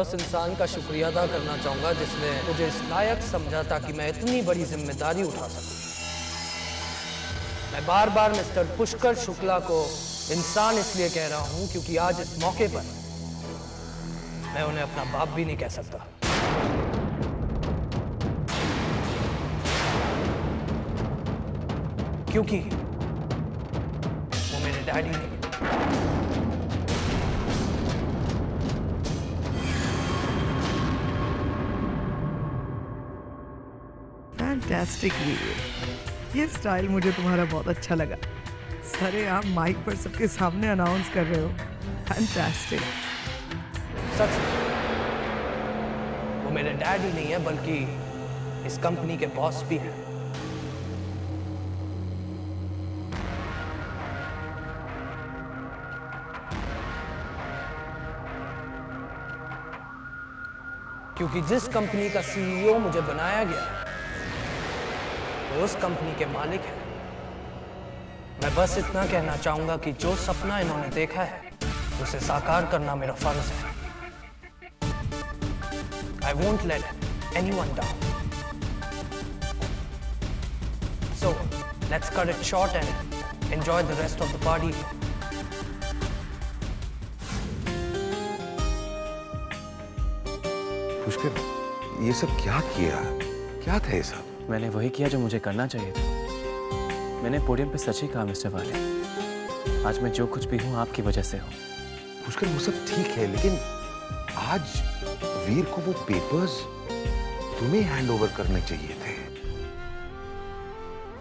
उस इंसान का शुक्रिया अदा करना चाहूंगा जिसने मुझे इस लायक समझा ताकि मैं इतनी बड़ी जिम्मेदारी उठा सकूं। मैं बार बार मिस्टर पुष्कर शुक्ला को इंसान इसलिए कह रहा हूं क्योंकि आज इस मौके पर मैं उन्हें अपना बाप भी नहीं कह सकता। क्योंकि वो मेरे डैडी नहीं। फैंटास्टिक वीडियो, ये स्टाइल मुझे तुम्हारा बहुत अच्छा लगा। सारे आप माइक पर सबके सामने अनाउंस कर रहे हो, फैंटास्टिक। सच वो मेरे डैडी नहीं है बल्कि इस कंपनी के बॉस भी हैं। क्योंकि जिस कंपनी का सीईओ मुझे बनाया गया है वो उस कंपनी के मालिक हैं। मैं बस इतना कहना चाहूंगा कि जो सपना इन्होंने देखा है उसे साकार करना मेरा फर्ज है। I won't let anyone down. So, let's cut it short and enjoy the rest of the party. Pushkar, ये सब क्या किया? क्या था ये सब? मैंने वही किया जो मुझे करना चाहिए था। मैंने पोडियम पे सच ही कहा मिस्टर वाले। आज मैं जो कुछ भी हूँ आपकी वजह से हूँ। पुष्कर, वो सब ठीक है लेकिन आज वीर को वो पेपर्स तुम्हें हैंड ओवर करने चाहिए थे।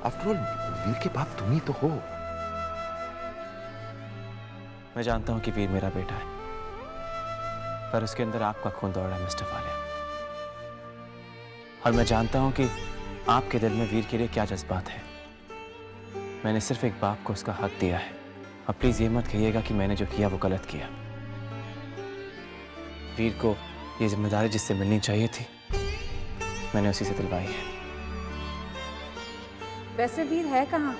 आफ्टर ऑल वीर के बाप तुम ही तो हो। मैं जानता हूँ कि वीर मेरा बेटा है, पर उसके अंदर आपका खून दौड़ रहा है मिस्टर वाले। और मैं जानता हूं कि आपके दिल में वीर के लिए क्या जज्बात है। मैंने सिर्फ एक बाप को उसका हक दिया है। अब प्लीज ये मत कहिएगा कि मैंने जो किया वो गलत किया। वीर को ये जिम्मेदारी जिससे मिलनी चाहिए थी मैंने उसी से दिलवाई है। वैसे वीर है कहाँ?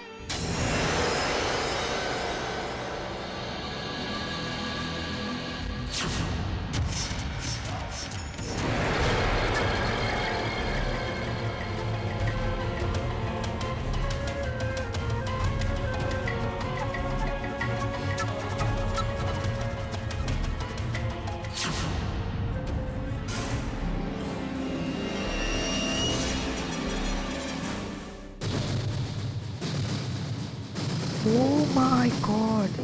ओह माय गॉड,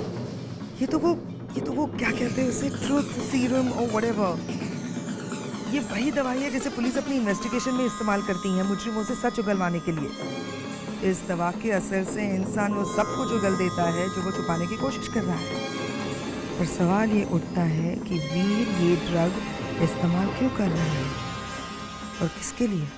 ये तो वो क्या कहते हैं उसे, ट्रुथ सीरम और व्हाटएवर। ये वही दवाई है जिसे पुलिस अपनी इन्वेस्टिगेशन में इस्तेमाल करती है मुजरिमों से सच उगलवाने के लिए। इस दवा के असर से इंसान वो सब कुछ उगल देता है जो वो छुपाने की कोशिश कर रहा है। पर सवाल ये उठता है कि वीर ये ड्रग इस्तेमाल क्यों कर रहा है और किसके लिए?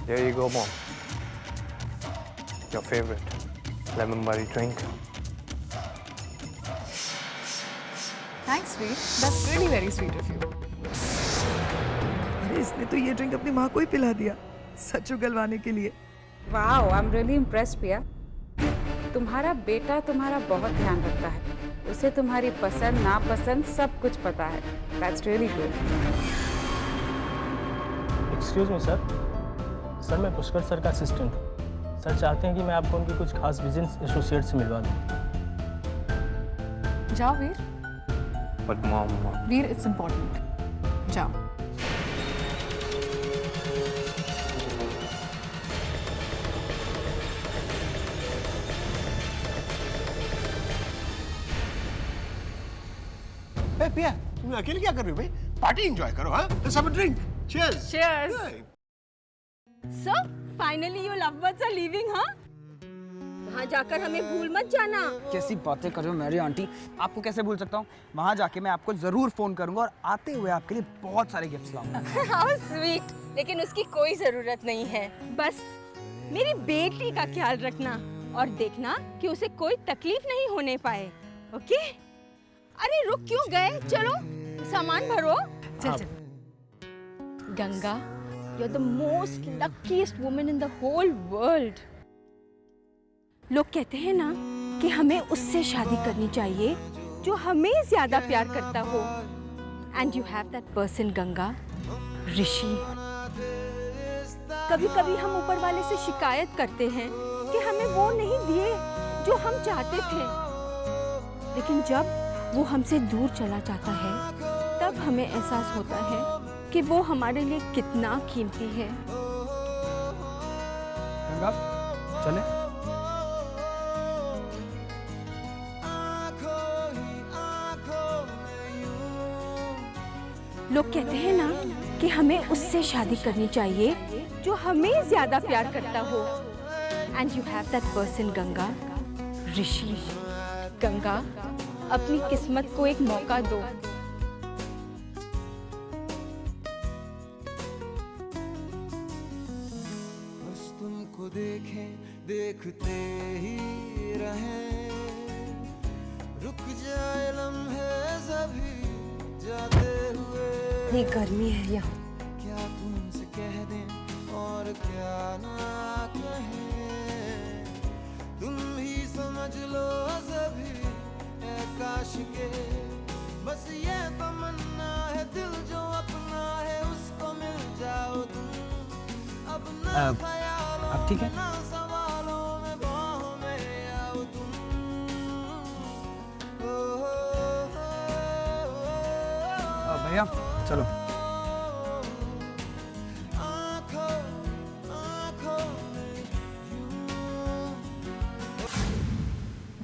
There you go, Mom. Your favorite lemon murray drink. Thanks, sweet. That's really very sweet of you. अरे इसने तो ये ड्रिंक अपनी माँ को ही पिला दिया सच उगलवाने के लिए। Wow, I'm really impressed, पिया। तुम्हारा बेटा तुम्हारा बहुत ध्यान रखता है। उसे तुम्हारी पसंद नापसंद सब कुछ पता है। That's really good. Excuse me sir, मैं पुष्कर सर का असिस्टेंट हूँ। सर चाहते हैं कि मैं आपको उनकी कुछ खास बिजनेस एसोसिएट से मिलवा दूँ। जाओ वीर। But Mom, Veer, it's important. जाओ। पिया, तुम अकेले क्या कर रही हो भाई? पार्टी एंजॉय करो, हाँ? Let's have a drink. Cheers. Cheers. So, finally your lovebirds are leaving, huh? वहाँ जाकर हमें भूल मत जाना। कैसी बातें कर रहे हो मेरी आंटी, आपको कैसे भूल सकता हूँ? वहाँ जाके मैं आपको जरूर फोन करूंगा और आते हुए आपके लिए बहुत सारे गिफ्ट्स लाऊंगा। हाउ स्वीट, लेकिन उसकी कोई जरूरत नहीं है। बस मेरी बेटी का ख्याल रखना और देखना कि उसे कोई तकलीफ नहीं होने पाए। ओके? अरे रुक क्यों गए? चलो सामान भरो। चल चल। Ganga, you're the most luckiest woman in the whole world. लोग कहते हैं ना कि हमें उससे शादी करनी चाहिए जो हमें ज्यादा प्यार करता हो। And you have that person, Ganga, ऋषि। कभी-कभी हम ऊपर वाले से शिकायत करते हैं कि हमें वो नहीं दिए जो हम चाहते थे, लेकिन जब वो हमसे दूर चला जाता है तब हमें एहसास होता है कि वो हमारे लिए कितना कीमती है। गंगा, चले? लोग कहते हैं ना कि हमें उससे शादी करनी चाहिए जो हमें ज्यादा प्यार करता हो। And you have that person, Ganga, Rishi. Ganga, अपनी किस्मत को एक मौका दो। तुमको देखें, देखते ही रहें, रुक जाए लम्हे सभी जाते हुए। इतनी गर्मी है यहाँ। क्या तुमसे कह दें और क्या ना कहें, तुम ही समझ लो सभी है काश के। बस ये तमन्ना है दिल जो अपना है उसको मिल जाओ तुम। अब ना अब ठीक है? सवालों में बाहों में आओ तुम। भैया चलो।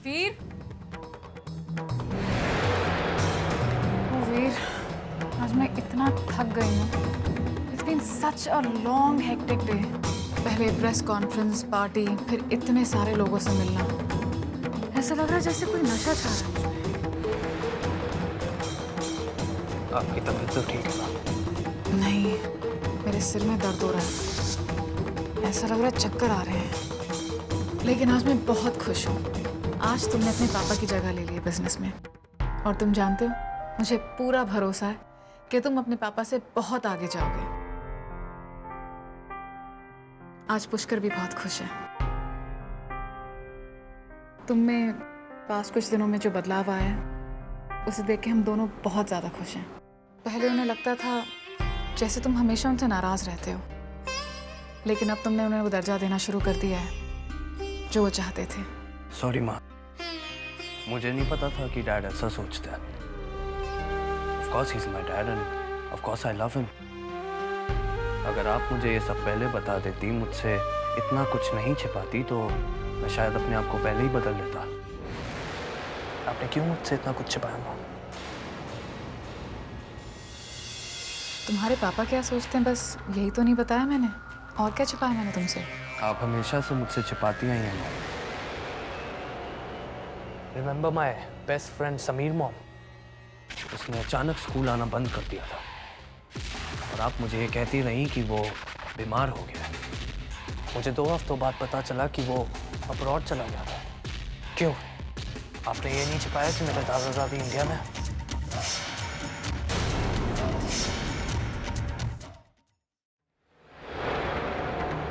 वीर, ओ वीर, आज मैं इतना थक गई हूँ। It's been such a long hectic day. पहले प्रेस कॉन्फ्रेंस, पार्टी, फिर इतने सारे लोगों से मिलना। ऐसा लग रहा है जैसे कोई नशा छा रहा है। आपकी तबीयत तो ठीक है ना? नहीं, मेरे सिर में दर्द हो रहा है। ऐसा लग रहा है चक्कर आ रहे हैं। लेकिन आज मैं बहुत खुश हूँ। आज तुमने अपने पापा की जगह ले ली है बिजनेस में। और तुम जानते हो, मुझे पूरा भरोसा है कि तुम अपने पापा से बहुत आगे जाओगे। आज पुष्कर भी बहुत खुश है। तुम में पास कुछ दिनों में जो बदलाव आया है उसे देख के हम दोनों बहुत ज़्यादा खुश हैं। पहले उन्हें लगता था जैसे तुम हमेशा उनसे नाराज़ रहते हो, लेकिन अब तुमने उन्हें वो दर्जा देना शुरू कर दिया है जो वो चाहते थे। सॉरी माँ, मुझे नहीं पता था कि डैड ऐसा सोचता है। Of course he's my dad and of course I love him. अगर आप मुझे ये सब पहले बता देती, मुझसे इतना कुछ नहीं छिपाती, तो मैं शायद अपने आप को पहले ही बदल लेता। आपने क्यों मुझसे इतना कुछ छिपाया माँ? तुम्हारे पापा क्या सोचते हैं बस यही तो नहीं बताया मैंने। और क्या छिपाया मैंने तुमसे? आप हमेशा से मुझसे छिपाती आई हैं mom. Remember my best friend Sameer mom? उसने अचानक स्कूल आना बंद कर दिया था और आप मुझे ये कहती रही कि वो बीमार हो गया है। मुझे 2 हफ्तों बाद पता चला कि वो अब्रॉड चला गया था। क्यों? आपने ये नहीं छिपाया कि मेरे दादा दादी इंडिया में?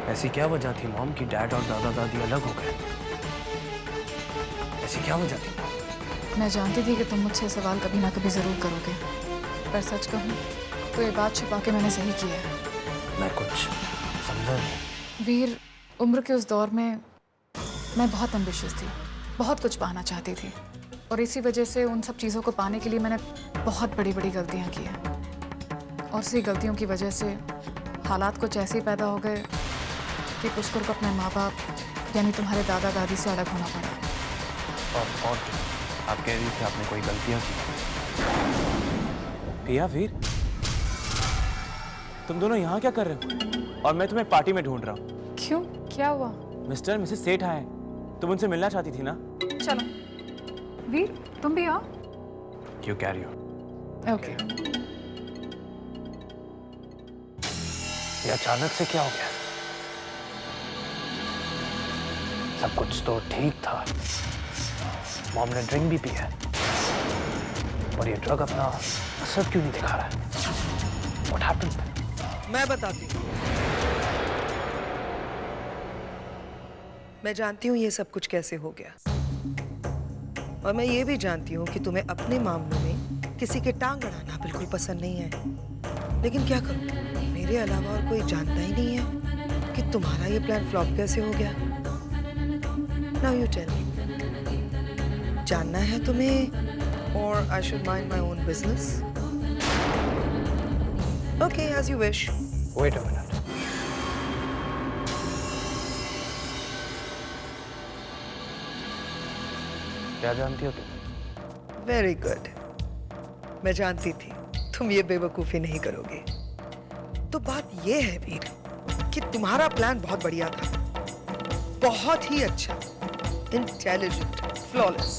ऐसी क्या वजह थी मॉम कि डैड और दादा दादी अलग हो गए? ऐसी क्या वजह थी? मैं जानती थी कि तुम मुझसे सवाल कभी ना कभी ज़रूर करोगे, पर सच कहूँ तो ये बात छिपा के मैंने सही किया है। मैं कुछ समझा नहीं। वीर, उम्र के उस दौर में मैं बहुत एम्बिशियस थी, बहुत कुछ पाना चाहती थी, और इसी वजह से उन सब चीज़ों को पाने के लिए मैंने बहुत बड़ी बड़ी गलतियाँ की हैं। और उसी गलतियों की वजह से हालात कुछ ऐसे ही पैदा हो गए कि पुष्कर को अपने माँ बाप यानी तुम्हारे दादा दादी से अलग होना पड़ा। और आप कह रही थी आपने कोई गलतियाँ की? पिया, वीर, तुम दोनों यहाँ क्या कर रहे हो? और मैं तुम्हें पार्टी में ढूंढ रहा हूँ। क्यों, क्या हुआ? मिस्टर मिसेस सेठ आए, तुम उनसे मिलना चाहती थी ना? चलो वीर, तुम भी आओ। You carry on. ओके। ये अचानक से क्या हो गया? सब कुछ तो ठीक था। मॉम ने ड्रिंक भी पिया और ये ड्रग अपना असर क्यों नहीं दिखा रहा है? What happened? मैं बताती हूँ। मैं जानती हूँ ये सब कुछ कैसे हो गया, और मैं ये भी जानती हूँ कि तुम्हें अपने मामलों में किसी के टांग अड़ाना बिल्कुल पसंद नहीं है। लेकिन क्या करूँ, मेरे अलावा और कोई जानता ही नहीं है कि तुम्हारा ये प्लान फ्लॉप कैसे हो गया। नाउ यू टेल मी, जानना है तुम्हें और I should mind my own business? Okay, as you wish. Wait a minute. क्या जानती हो तुम? वेरी गुड, मैं जानती थी तुम ये बेवकूफी नहीं करोगे। तो बात ये है वीर कि तुम्हारा प्लान बहुत बढ़िया था, बहुत ही अच्छा, इंटेलिजेंट, फ्लॉलेस,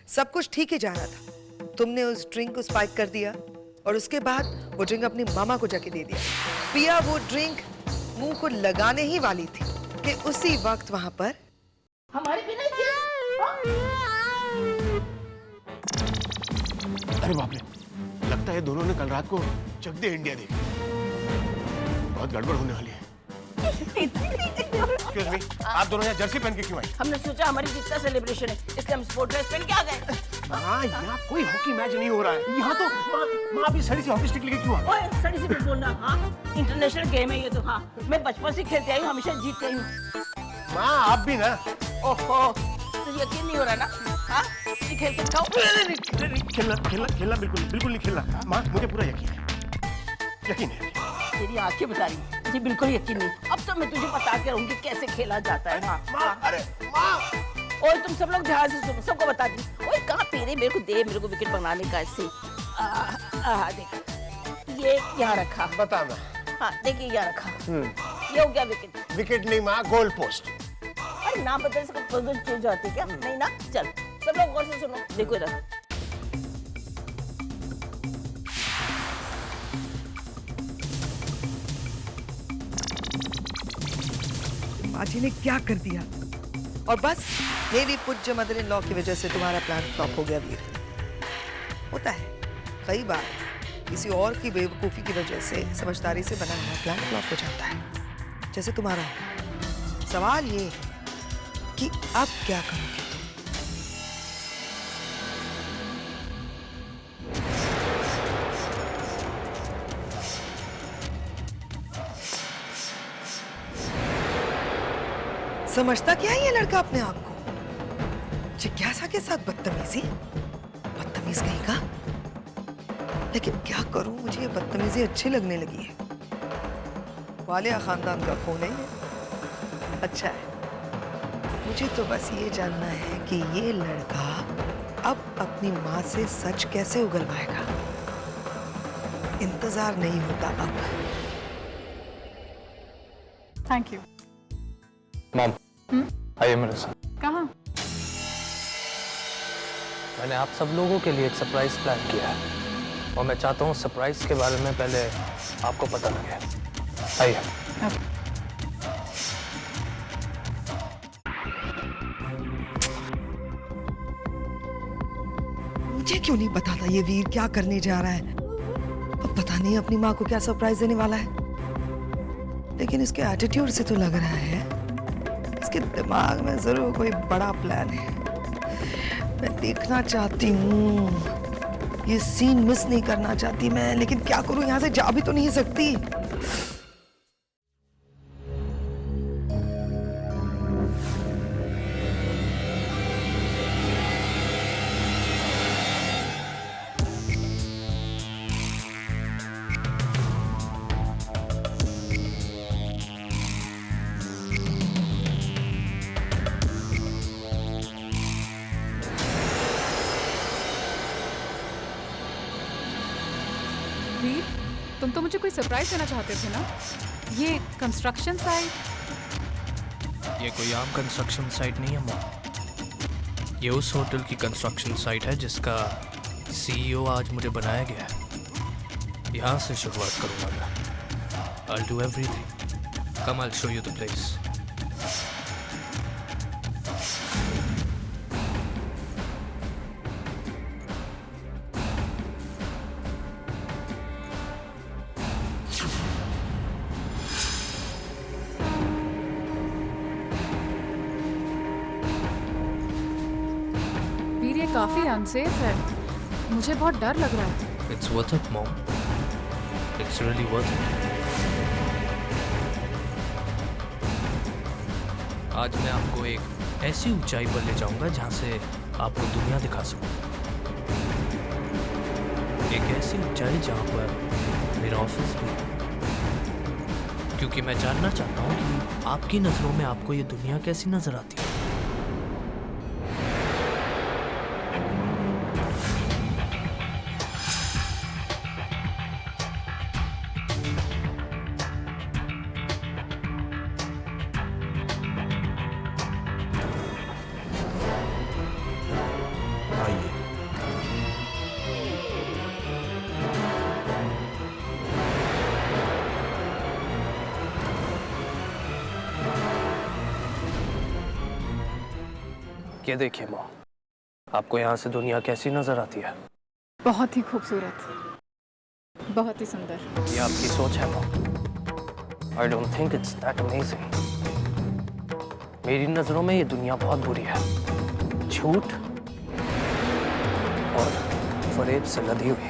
सब कुछ ठीक ही जा रहा था। तुमने उस ड्रिंक को स्पाइक कर दिया और उसके बाद वो ड्रिंक अपनी मामा को जाके दे दिया। पिया वो ड्रिंक मुंह को लगाने ही वाली थी कि उसी वक्त वहां पर हमारे बिना अरे बाप रे, लगता है दोनों ने कल रात को चक दे इंडिया देखी। बहुत गड़बड़ होने वाली है। Excuse me, आप दोनों यहाँ जर्सी पहन के क्यों आई? हमने सोचा हमारी जीत का सेलिब्रेशन है, इसलिए हम स्पोर्ट ड्रेस पहन के आ गए। हाँ, यहाँ कोई हॉकी मैच नहीं हो रहा है। यहाँ तो माँ अभी सड़ी सी हॉकी स्टिक लेके क्यों आई? ओए, सड़ी सी मत बोलना। हाँ, इंटरनेशनल गेम है ये तो। हाँ, मैं बचपन से खेलती आई हूँ, हमेशा जीत गई हूँ। माँ आप भी ना। ओहो, तो यकीन नहीं हो रहा ना? हाँ, ये खेल के दिखाओ। नहीं, खेलना बिल्कुल नहीं खेलना। माँ मुझे पूरा यकीन है। तेरी आंखें बता रही, मुझे बिल्कुल यकीन नहीं। अब तो मैं तुझे बता के रहूंगी कैसे खेला जाता है। हाँ, अरे माँ, और तुम सब लोग ध्यान से सुनो, सबको बता दी। ओए कहाँ पेरे, मेरे को विकेट बनाने का ऐसे। देख, ये यहाँ रखा। बता ना। हाँ, देखिए यहाँ रखा। ये हो गया विकेट। विकेट नहीं माँ, गोल पोस्ट। अरे नाम बदलने से पोजीशन चेंज होती है क्या? नहीं ना। चल सब लोग गौर से सुनो, देखो इधर। माँ जी ने क्या कर दिया, और बस मेरी पूज्य मदर इन लॉ की वजह से तुम्हारा प्लान फ्लॉप हो गया वीर। होता है कई बार, किसी और की बेवकूफ़ी की वजह से समझदारी से बना हुआ प्लान फ्लॉप हो जाता है, जैसे तुम्हारा। सवाल ये है कि अब क्या करोगे तुम? समझता क्या है ये लड़का अपने आप को? जिज्ञासा के साथ बदतमीजी, बदतमीज कहीं का। लेकिन क्या करूं, मुझे ये बदतमीजी अच्छी लगने लगी है। वालिया खानदान का खून है ये, अच्छा है। मुझे तो बस ये जानना है कि ये लड़का अब अपनी माँ से सच कैसे उगलवाएगा। इंतजार नहीं होता अब। Thank you. मॉम, आइए मेरे साथ। कहाँ? मैंने आप सब लोगों के लिए एक सरप्राइज प्लान किया है, और मैं चाहता हूँ सरप्राइज के बारे में पहले आपको पता लगे। आइए। मुझे क्यों नहीं बताता ये वीर क्या करने जा रहा है? अब पता नहीं अपनी माँ को क्या सरप्राइज देने वाला है, लेकिन इसके एटीट्यूड से तो लग रहा है इसके दिमाग में जरूर कोई बड़ा प्लान है। मैं देखना चाहती हूँ, ये सीन मिस नहीं करना चाहती मैं, लेकिन क्या करूँ, यहाँ से जा भी तो नहीं सकती। वीर, तुम तो मुझे कोई सरप्राइज देना चाहते थे ना? ये कंस्ट्रक्शन साइट ये कोई आम कंस्ट्रक्शन साइट नहीं है मॉम। ये उस होटल की कंस्ट्रक्शन साइट है जिसका CEO आज मुझे बनाया गया है। यहाँ से शुरुआत करूँगा मैं। I'll do everything. Come, I'll show you the place. वीर, ये काफी अनसेफ है। मुझे बहुत डर लग रहा है। It's worth it, Mom. It's really worth it. आज मैं आपको एक ऐसी ऊंचाई पर ले जाऊंगा जहां से आपको दुनिया दिखा सकूं। एक ऐसी ऊंचाई जहां पर मेरा ऑफिस भी है। क्योंकि मैं जानना चाहता हूं कि आपकी नजरों में आपको ये दुनिया कैसी नजर आती है। ये देखिए माँ, आपको यहाँ से दुनिया कैसी नजर आती है? बहुत ही खूबसूरत, बहुत ही सुंदर। ये आपकी सोच है माँ। I don't think it's that amazing. मेरी नजरों में ये दुनिया बहुत बुरी है। झूठ और फरेब से लदी हुई।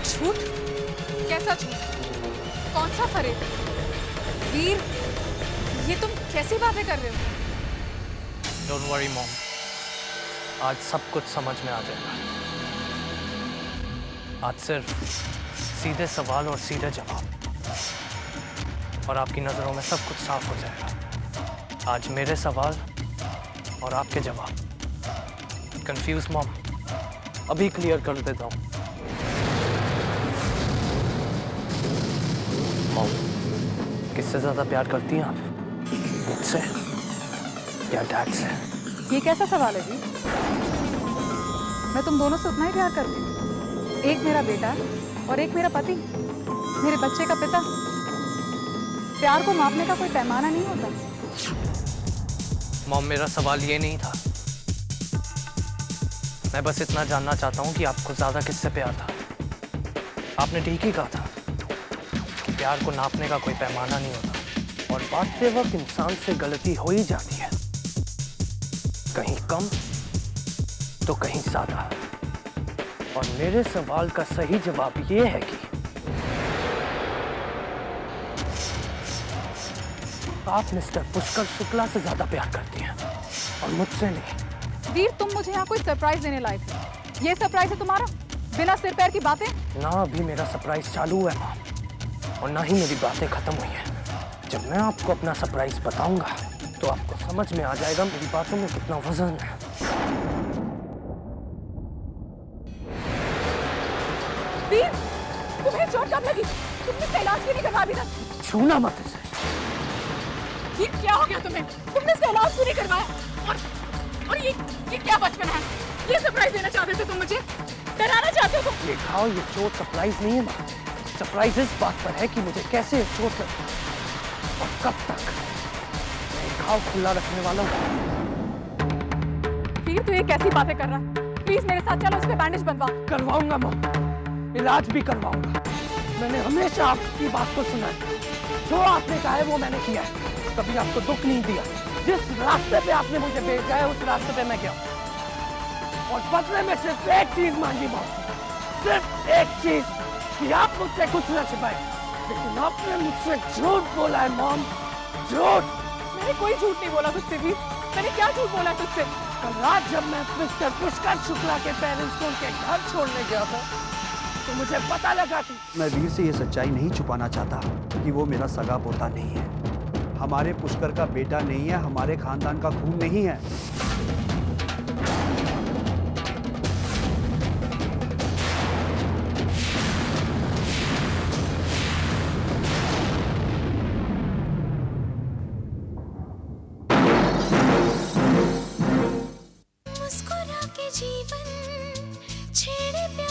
झूठ? कैसा झूठ? कौन सा फरेब? वीर, ये तुम कैसी बातें कर रहे हो? Don't worry mom, आज सब कुछ समझ में आ जाएगा। आज सिर्फ सीधे सवाल और सीधे जवाब, और आपकी नजरों में सब कुछ साफ हो जाएगा। आज मेरे सवाल और आपके जवाब। कंफ्यूज मॉम, अभी क्लियर कर देता हूँ। मॉम, किससे ज्यादा प्यार करती हैं आप, मुझसे या डैड से? ये कैसा सवाल है जी? मैं तुम दोनों से उतना ही प्यार करती हूँ। एक मेरा बेटा और एक मेरा पति, मेरे बच्चे का पिता। प्यार को मापने का कोई पैमाना नहीं होता। मॉम, मेरा सवाल ये नहीं था। मैं बस इतना जानना चाहता हूँ कि आपको ज्यादा किससे प्यार था। आपने ठीक ही कहा था कि प्यार को नापने का कोई पैमाना नहीं होता, और बांटते वक्त इंसान से गलती हो ही जाती है, कहीं कम तो कहीं ज्यादा। और मेरे सवाल का सही जवाब ये है कि आप मिस्टर पुष्कर शुक्ला से ज्यादा प्यार करती हैं, और मुझसे नहीं। वीर, तुम मुझे यहाँ कोई सरप्राइज देने लाए थे। ये सरप्राइज है तुम्हारा? बिना सिर पैर की बातें? ना अभी मेरा सरप्राइज चालू है माँ, और ना ही मेरी बातें खत्म हुई हैं। जब मैं आपको अपना सरप्राइज बताऊंगा तो आपको समझ में आ जाएगा मेरी बातों में कितना वजन है। वीर, तुम्हें चोट कब लगी? तुमने इसका इलाज क्यों नहीं करवा अभी तक? छूना मत इसे। वीर, क्या हो गया तुम्हें? तुमने इसका इलाज क्यों नहीं करवाया? और ये क्या बचपन है? ये सरप्राइज देना चाहते थे तुम मुझे? डराना चाहते हो तुम? ये घाव, ये चोट सरप्राइज नहीं है माँ। सरप्राइज इस बात पर है कि मुझे कैसे चोट लगी और कब तक मैं घाव खुला रखने वाला हूँ। वीर, तू ये कैसी बातें कर रहा है? प्लीज मेरे साथ चलो, उस पे बैंडेज बनवा। करवाऊंगा माँ, इलाज भी करवाऊंगा। मैंने हमेशा आपकी बात को सुना है। जो आपने कहा है वो मैंने किया है। कभी आपको दुख नहीं दिया। जिस रास्ते पे आपने मुझे भेजा है उस रास्ते पे मैं गया, और बदले में सिर्फ एक चीज मांगी माँ, सिर्फ एक चीज, कि आप मुझसे कुछ न छिपाए। लेकिन आपने मुझसे झूठ बोला है मॉम, झूठ। मैंने कोई झूठ नहीं बोला तुझसे वीर। मैंने क्या झूठ बोला तुझसे? कल रात जब मैं मिस्टर पुष्कर शुक्ला के पेरेंट्स को उनके घर छोड़ने गया था तो मुझे पता लगा कि मैं वीर से ये सच्चाई नहीं छुपाना चाहता कि वो मेरा सगा पोता नहीं है, हमारे पुष्कर का बेटा नहीं है, हमारे खानदान का खून नहीं है। छेड़े प्यार